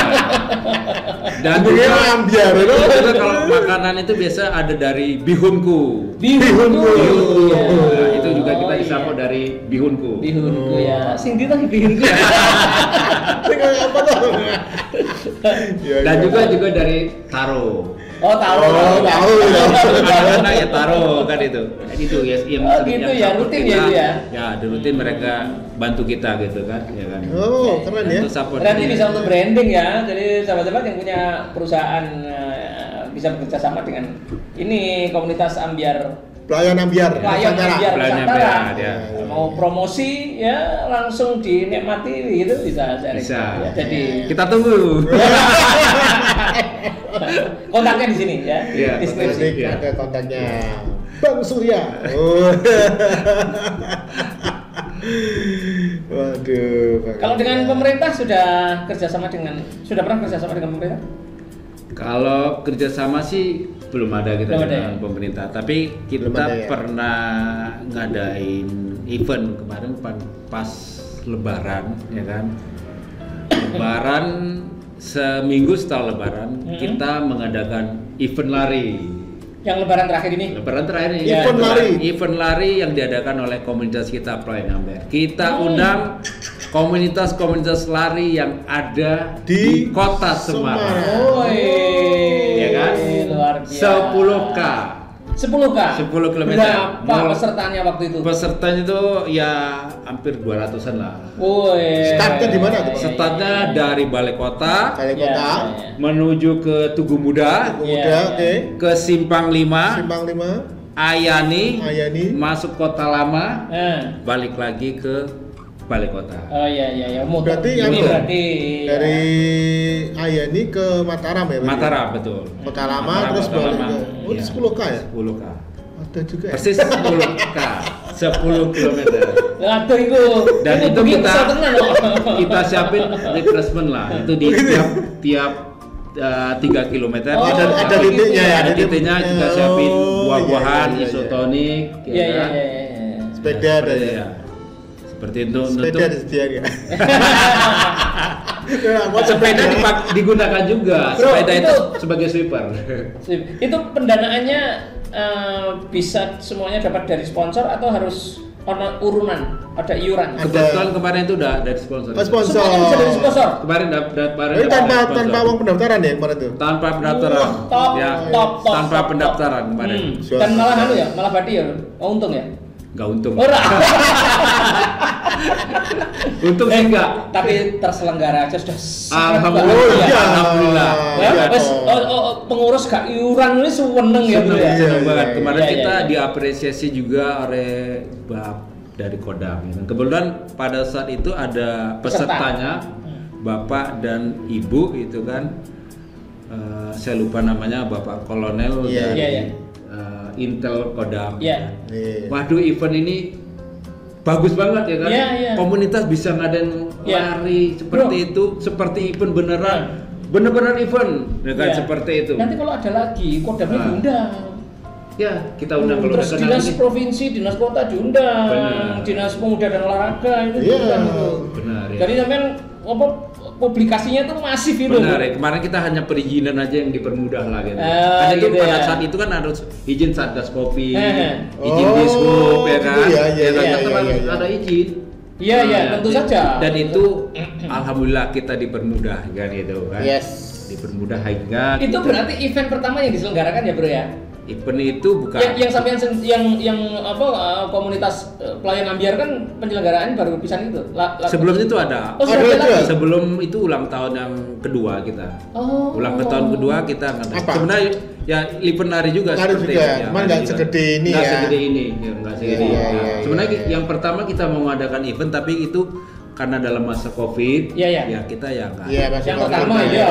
Dan Itu juga ambiar itu. juga kalau makanan itu biasa ada dari bihunku. Bihunku. Bihunku. Iya. Nah, itu juga kita Oh, disupport iya. dari bihunku. Bihunku ya. Sing dito bihunku. Dengan apa tuh? Iya, Dan iya. juga dari taro. Oh taruh. Oh, tahu ya. Anak-anak ya taro kan itu. Itu ya yang Oh, sering gitu yang ya, support rutin kita. ya itu ya? Ya, di rutin mereka bantu kita gitu kan, ya kan. Oh, keren ya. Itu support. Berarti bisa untuk branding ya. Jadi sahabat-sahabat yang punya perusahaan bisa bekerja sama dengan ini komunitas ambiar. Pelayan ambiar. Pelayan Nusantara. ambiar Pelayan Nusantara. ambiar, ya. Mau promosi ya langsung dinikmati gitu bisa. Bisa. Ya, jadi Kita tunggu. kontaknya di sini ya. Iya, Deskripsi. Nanti Iya. ada kontaknya Bang Surya. Oh. Waduh. Pak. Kalau dengan pemerintah sudah pernah kerjasama dengan pemerintah? Kalau kerjasama sih belum ada kita Belum ada dengan ya? pemerintah, tapi kita Belum ada ya? pernah ngadain event kemarin pas Lebaran, ya kan? Lebaran seminggu setelah Lebaran kita mengadakan event lari. Yang lebaran terakhir ini? Lebaran terakhir ini Event lari. event lari yang diadakan oleh komunitas kita Pelayan Amber. Kita undang komunitas-komunitas lari yang ada di Kota Semarang. Woi, Ya kan? luar biasa. 10K. 10K? 10 km. Berapa pesertanya waktu itu? Pesertanya itu ya hampir 200-an lah. Woi. Startnya di mana tuh, Pak? Startnya dari Balai Kota Balai Iya, Kota, iya. menuju ke Tugu Muda, Muda, oke. ke Simpang 5, Simpang 5, Ayani, Ayani. masuk Kota Lama, Nah. balik lagi ke Balai Kota. Oh iya. Motor. Berarti ini yang berarti dari Ayani ke Mataram ya? berarti? Mataram, betul. Kota Lama Mataram, terus Kota balik Lama. ke Iya. 10K ya? 10K. Ada juga ya? Persis 10K. 10 km. Aduh itu. Dan itu begitu kita besar tenan loh. kita siapin refreshment lah. Itu di tiap 3 km Oh, ada gitu titiknya ya? ada titiknya kita siapin Oh, buah-buahan, iya. isotonik, Iya. kan? Sepeda ada Seperti, ya? seperti itu Sepeda untuk disediakan ya? sepeda digunakan juga. Bro, Sepeda itu itu- sebagai sweeper. Itu pendanaannya bisa semuanya dapat dari sponsor atau harus urunan, ada iuran? Kebetulan kemarin itu udah dari sponsor. Oh, sponsor. Semuanya bisa dari sponsor. Kemarin Ini tanpa uang pendaftaran ya kemarin tuh? tanpa pendaftaran. Wah, top, Ya, top, tanpa top, pendaftaran top. kemarin. Dan malah malah badi ya, untung ya. Nggak untung. Ora. Untung sih enggak. Tapi terselenggara aja sudah sangat Alhamdulillah. bahagia. iya. Alhamdulillah. Ya, Iya, wes, toh. pengurus gak iuran ini seneng ya bro ya. Iya, Senang iya, banget. iya. Kemarin Iya, kita iya. diapresiasi juga oleh Bap dari Kodam. Kebetulan pada saat itu ada pesertanya Bapak dan Ibu itu kan. Saya lupa namanya, Bapak Kolonel Iya, dari iya, iya. Intel Kodam. Iya. Iya. Waduh, event ini bagus banget ya kan? Iya, iya. Komunitas bisa ngadain Iya. lari seperti Bro. itu, seperti event beneran, Iya. bener-bener event, ya kan? Iya. Seperti itu. Nanti kalau ada lagi, kodamnya Nah. diundang. Ya, kita undang kalau Terus udah kenal dinas ini. provinsi, dinas kota diundang, Benar. dinas pemuda dan olahraga itu Iya. diundang itu. Benar ya. Jadi sampean apa publikasinya tuh masif itu. Benar ya. Kemarin kita hanya perizinan aja yang dipermudah lah gitu. Oh, Hanya itu gitu pada ya. saat itu kan harus izin Satgas Covid, izin Oh, Dishub ya kan. gitu ya, iya, kan? iya, Tetap iya, harus iya. ada izin. Iya, iya, tentu saja. Dan itu alhamdulillah kita dipermudah kan gitu kan. Yes. Dipermudah hingga Itu kita- berarti event pertama yang diselenggarakan ya bro ya? event itu bukan Yang sampean yang apa komunitas pelayan ambiar kan penyelenggaraan baru pisan itu. sebelum itu ada. Oh, sudah Ada ada juga? lagi? Sebelum itu ulang tahun yang kedua kita. Oh. Ulang tahun kedua kita ngadain. Apa? Sebenarnya ya event lari juga Lari seperti juga, itu, cuman lari nggak juga. segede ini Nggak ya. segede ini, ya, nggak segede Iya, ini. iya, Sebenarnya iya, iya. yang pertama kita mau mengadakan event tapi itu karena dalam masa Covid, Iya, iya. ya kita ya nggak. Iya, masih Yang Covid, pertama ya. iya,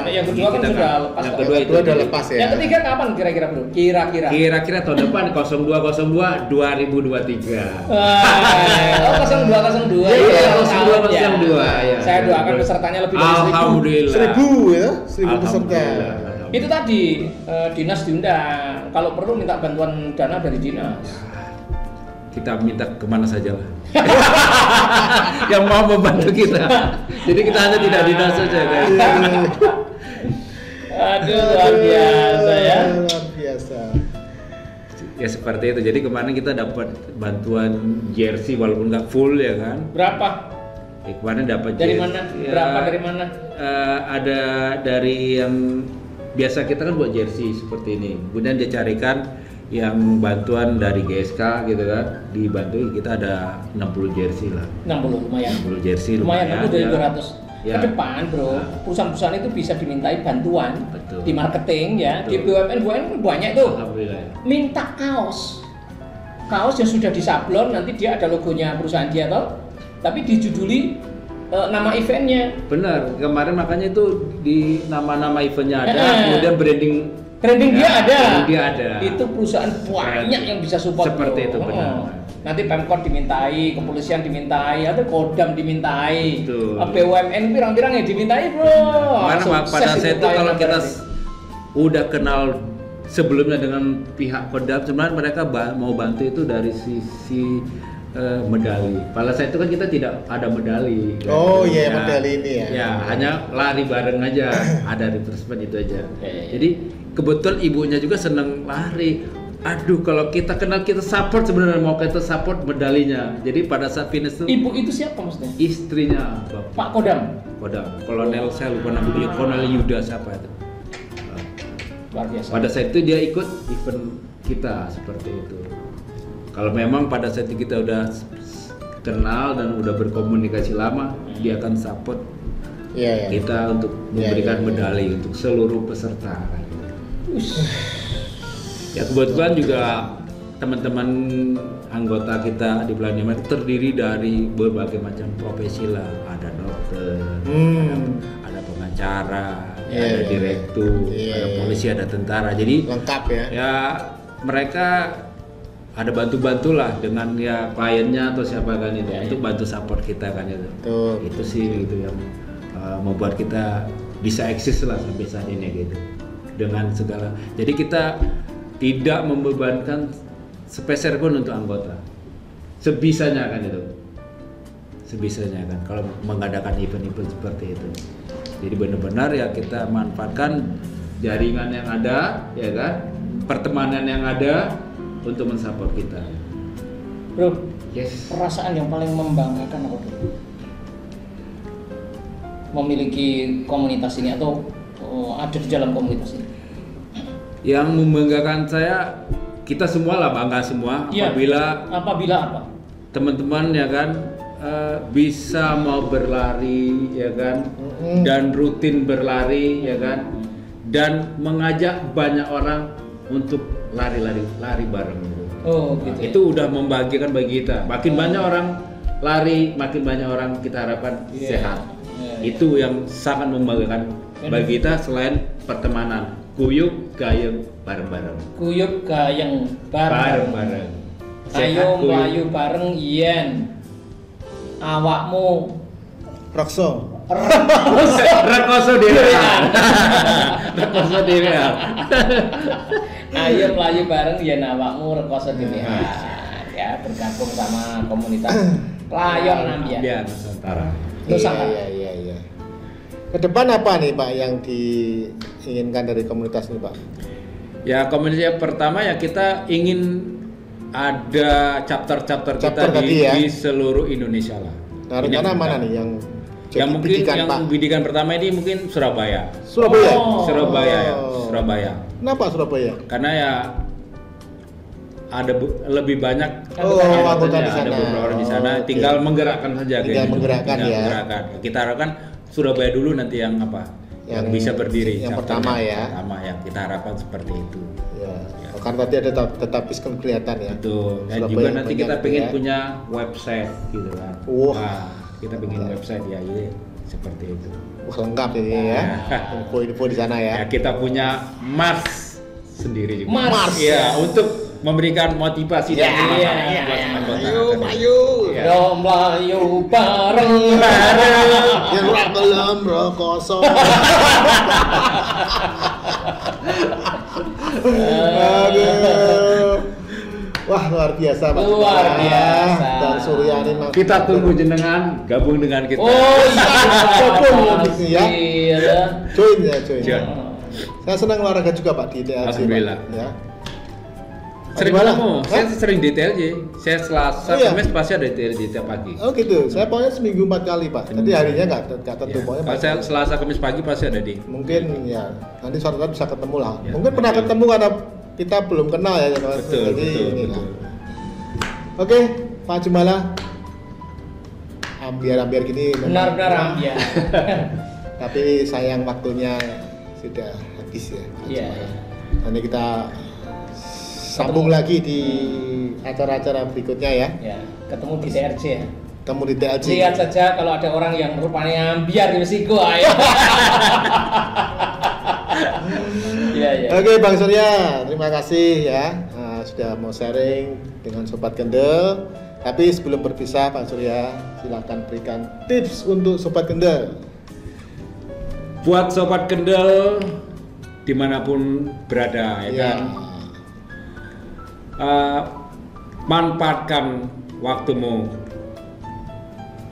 yang kedua kan Kita sudah nggak. lepas. Yang kok. kedua itu Kedua udah lepas ya. Yang ketiga kapan kira-kira bro? Kira-kira. Kira-kira tahun depan 0202 2023. Oh 0202. Iya, ya, 0202, ya. Saya doakan pesertanya lebih dari 1000. Alhamdulillah. 1000 ya, 1000 peserta. Alhamdulillah. Itu tadi dinas diundang. Kalau perlu minta bantuan dana dari dinas. Kita minta kemana saja lah yang mau membantu kita, jadi kita hanya tidak dinas saja kan. Aduh luar biasa ya. Luar biasa. Ya seperti itu, jadi kemarin kita dapat bantuan jersey walaupun nggak full ya kan. Berapa? Kemarin dapat Dari jersey, mana? ya, Berapa dari mana? ada dari yang biasa kita kan buat jersey seperti ini, kemudian dia carikan yang bantuan dari GSK gitu kan, dibantu kita ada 60 jersey lah. 60 lumayan. 60 jersey Lumayan, 60 dari ya. 200. Ya. Ke depan bro, Nah. perusahaan-perusahaan itu bisa dimintai bantuan Betul. di marketing ya, di Betul. BUMN banyak tuh. Alhamdulillah ya. Minta kaos yang sudah disablon, nanti dia ada logonya perusahaan dia toh, tapi dijuduli nama eventnya. Benar, kemarin makanya itu di nama-nama eventnya ada, kemudian branding Branding dia ada. branding dia ada. Itu perusahaan banyak yang bisa support Seperti bro. itu benar. Oh. nanti Pemkot dimintai, kepolisian dimintai, atau Kodam dimintai, Betul. BUMN pirang-pirang ya dimintai bro. Karena pada Sukses saat itu pelayanan kalau kita berarti. udah kenal sebelumnya dengan pihak Kodam, sebenarnya mereka mau bantu itu dari sisi medali. Pada saat itu kan kita tidak ada medali. Oh iya, Ya, medali ini ya. Ya, hanya lari bareng aja, ada retrosmen itu aja. Oke. Jadi kebetulan ibunya juga seneng lari. Aduh, kalau kita kenal kita support sebenarnya, mau kita support medalinya. Jadi pada saat finish itu Ibu itu siapa maksudnya? istrinya Bapak Pak Kodam. Kodam, Kolonel saya lupa namanya, Kolonel Yuda siapa itu. Luar biasa. Pada saat itu dia ikut event kita seperti itu. Kalau memang pada saat itu kita udah kenal dan udah berkomunikasi lama, dia akan support Iya, iya. kita untuk Iya, memberikan iya, iya. medali untuk seluruh peserta. Ush. Ya kebetulan juga teman-teman anggota kita di Pelayanan terdiri dari berbagai macam profesi lah. Ada dokter, ada pengacara, Iya, ada iya. direktur, Iya, ada iya. polisi, ada tentara. Jadi Lengkap ya. ya mereka ada bantu-bantu lah dengan ya kliennya atau siapa kan itu untuk bantu support kita kan itu. Betul. Itu sih gitu yang membuat kita bisa eksis lah sampai saat ini gitu dengan segala. Jadi kita tidak membebankan sepeser pun untuk anggota. Sebisanya kan itu. Sebisanya kan kalau mengadakan event-event seperti itu. Jadi benar-benar ya kita manfaatkan jaringan yang ada ya kan, pertemanan yang ada untuk mensupport kita. Bro, Yes. perasaan yang paling membanggakan apa bro? Memiliki komunitas ini atau ada di dalam komunitas ini? Yang membanggakan saya, kita semua lah bangga semua Iya. Apabila apa? teman-teman ya kan bisa mau berlari ya kan dan rutin berlari ya kan dan mengajak banyak orang untuk lari bareng gitu. Oh gitu. Itu udah membahagiakan bagi kita. Makin banyak orang lari, makin banyak orang kita harapkan Iya. sehat. Iya, iya. Itu yang sangat membanggakan bagi kita selain pertemanan, guyub gayeng bareng-bareng. Kuyup gayeng bareng. Bareng-bareng. Ayo Sehat, guyub. melayu bareng yen. Awakmu Rokso. Rekoso dhewean. Rekoso dhewean. Ayo melayu bareng yen awakmu rekoso dhewean. Ya, bergabung sama komunitas Pelayon Ambiar. Ambiar Nusantara. Nusantara. Iya, iya, iya. Ke depan apa nih Pak yang diinginkan dari komunitas ini Pak? Ya komunitas yang pertama ya kita ingin ada chapter-chapter kita Chapter tadi ya. di seluruh Indonesia lah. Nah, Ini rencana yang mana pertama. nih yang Yang mungkin bidikan, yang Pak? bidikan pertama ini mungkin Surabaya. Surabaya. Oh. Surabaya ya, Oh. Surabaya. Kenapa Surabaya? Karena ya ada lebih banyak Oh, anggota di ada sana. beberapa orang di sana, Oh, oke. tinggal menggerakkan saja. Tinggal kayak gitu. menggerakkan Tinggal ya. menggerakkan. Kita harapkan Surabaya dulu nanti yang apa? Yang bisa berdiri. yang chapter pertama ya. Pertama ya, kita harapkan seperti itu. Ya. Karena tadi ada database kan kelihatan ya. Betul. Dan Surabaya juga yang nanti banyak kita gitu pengen ya. punya website gitu kan. Wah. Nah, kita pengen website ya, jadi seperti itu. Wah, lengkap ini ya. Info-info di sana ya. Ya, kita punya Mars sendiri juga. Mars. Ya, untuk memberikan motivasi dan Ya, semangat iya, buat iya. anggota. Ayo, ayo. Ya. Yo melayu bareng. Yang belum rokoso. Aduh. Wah, luar biasa Pak. Luar biasa. Dan Suryani Kita tunggu jenengan gabung dengan kita. Oh iya, Gabung ya. Iya. Join ya, join. Join. Saya senang olahraga juga Pak di TLC. Alhamdulillah. Pak. Ya. Sering Gimana? ketemu, saya Hah? sering di TLJ. Saya Selasa, Oh, iya? Kamis pasti ada di TLJ tiap pagi. Oh gitu. Saya pokoknya seminggu 4 kali Pak. Jadi harinya nggak tentu Ya. pokoknya. Kalau saya Selasa, Kamis pagi pasti ada di. Mungkin ya nanti suatu saat bisa ketemu lah. Ya, Mungkin pernah oke. ketemu karena kita belum kenal ya. Betul, Jadi betul, inilah. betul. Oke, Pak Jumala. Ambiar-ambiar gini memang- Benar-benar ambiar. Tapi sayang waktunya sudah habis ya. Pak Iya. Jumala. Nanti kita sambung lagi di acara-acara berikutnya ya. Ya, ketemu di TRJ ya. Ketemu di TLC. Lihat saja kalau ada orang yang rupanya ambiar di Meksiko ayo. Iya, iya. Oke Bang Surya, terima kasih ya sudah mau sharing dengan Sobat Kendel. Tapi sebelum berpisah Pak Surya, silakan berikan tips untuk Sobat Kendel. Buat Sobat Kendel dimanapun berada, ya kan, manfaatkan waktumu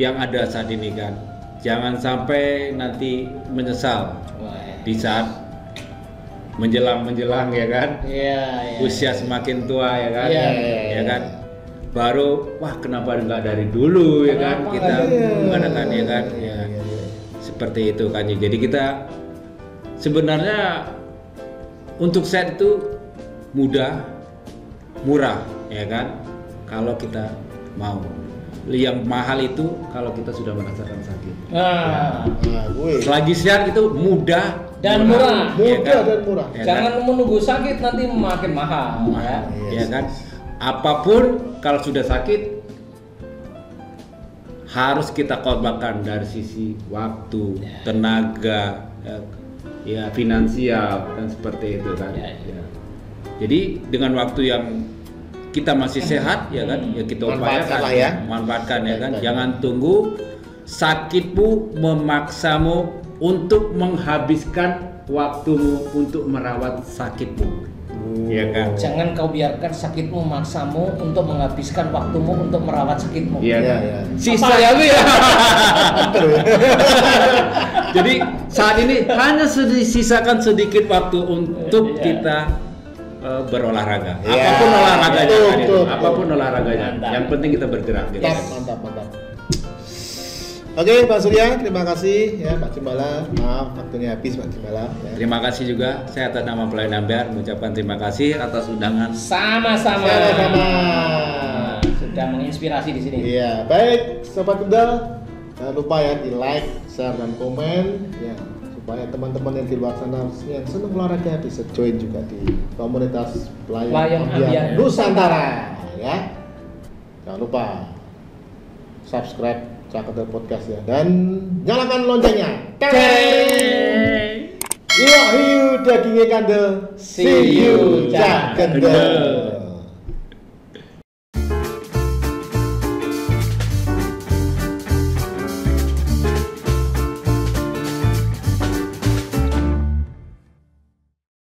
yang ada saat ini kan. Jangan sampai nanti menyesal di saat menjelang ya kan. Usia semakin tua ya kan. Ya kan. Baru wah kenapa nggak dari dulu ya kan kita mengadakan ya kan. Seperti itu kan. Jadi kita sebenarnya untuk set itu mudah, murah ya kan. Kalau kita mau. Yang mahal itu kalau kita sudah merasakan sakit. Selagi sehat itu mudah dan murah. Dan murah. Ya Jangan menunggu sakit nanti makin mahal. Ya kan. Apapun kalau sudah sakit harus kita korbankan dari sisi waktu, tenaga, ya finansial dan seperti itu kan. Jadi dengan waktu yang kita masih sehat ya kan, ya kita upayakan, manfaatkan ya kan. Jangan tunggu sakitmu memaksamu untuk menghabiskan waktumu untuk merawat sakitmu. Ya kan? Jangan kau biarkan sakitmu memaksamu untuk menghabiskan waktumu untuk merawat sakitmu. Iya kan? Sisa ya. Jadi saat ini hanya sisakan sedikit waktu untuk kita berolahraga. Apapun olahraganya, apapun olahraganya. Yang penting kita bergerak. Mantap. Oke, Pak Surya, terima kasih ya Pak Cimbala. Maaf waktunya habis Pak Cimbala. Ya. Terima kasih juga saya atas nama Pelayan Ambyar mengucapkan terima kasih atas undangan. Sama-sama. Sudah menginspirasi di sini. Iya, baik Sobat Kendel, jangan lupa ya di like, share dan komen ya supaya teman-teman yang di luar sana yang senang olahraga bisa join juga di komunitas Pelayan Ambyar Nusantara ya. Jangan lupa subscribe Cak Kendel Podcast ya dan nyalakan loncengnya. Hiu dagingnya Kendel. See you Cak Kendel.